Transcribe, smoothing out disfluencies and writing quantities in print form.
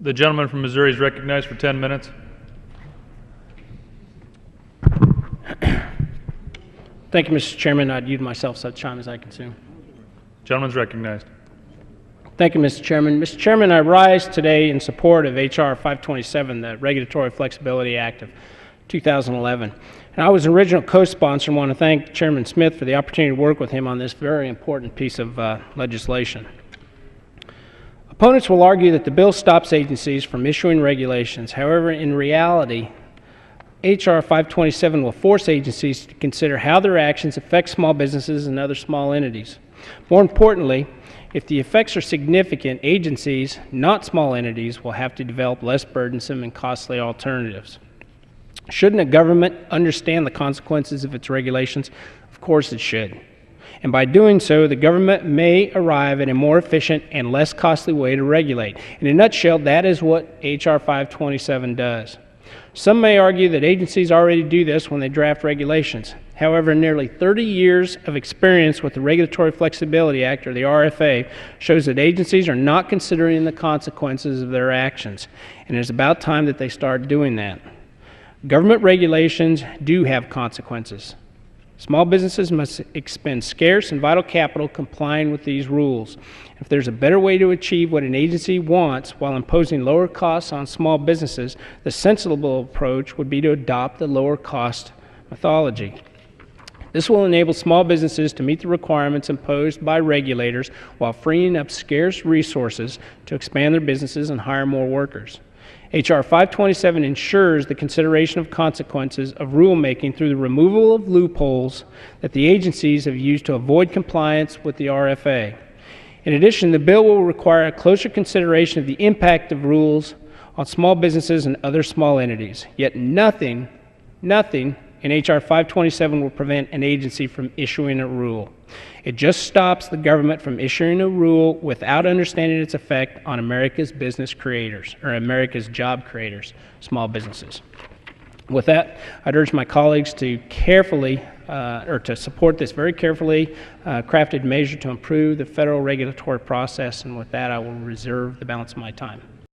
The gentleman from Missouri is recognized for 10 minutes. Thank you, Mr. Chairman. I'd yield myself such time as I consume. Gentleman's recognized. Thank you, Mr. Chairman. Mr. Chairman, I rise today in support of H.R. 527, the Regulatory Flexibility Act of 2011. And I was an original co-sponsor and want to thank Chairman Smith for the opportunity to work with him on this very important piece of legislation. Opponents will argue that the bill stops agencies from issuing regulations. However, in reality, H.R. 527 will force agencies to consider how their actions affect small businesses and other small entities. More importantly, if the effects are significant, agencies, not small entities, will have to develop less burdensome and costly alternatives. Shouldn't a government understand the consequences of its regulations? Of course it should. And by doing so, the government may arrive at a more efficient and less costly way to regulate. In a nutshell, that is what H.R. 527 does. Some may argue that agencies already do this when they draft regulations. However, nearly 30 years of experience with the Regulatory Flexibility Act, or the RFA, shows that agencies are not considering the consequences of their actions, and it is about time that they start doing that. Government regulations do have consequences. Small businesses must expend scarce and vital capital complying with these rules. If there's a better way to achieve what an agency wants while imposing lower costs on small businesses, the sensible approach would be to adopt the lower cost methodology. This will enable small businesses to meet the requirements imposed by regulators while freeing up scarce resources to expand their businesses and hire more workers. H.R. 527 ensures the consideration of consequences of rulemaking through the removal of loopholes that the agencies have used to avoid compliance with the RFA. In addition, the bill will require a closer consideration of the impact of rules on small businesses and other small entities. Yet nothing in H.R. 527 will prevent an agency from issuing a rule. It just stops the government from issuing a rule without understanding its effect on America's business creators, or America's job creators, small businesses. With that, I'd urge my colleagues to to support this very carefully crafted measure to improve the federal regulatory process, and with that, I will reserve the balance of my time.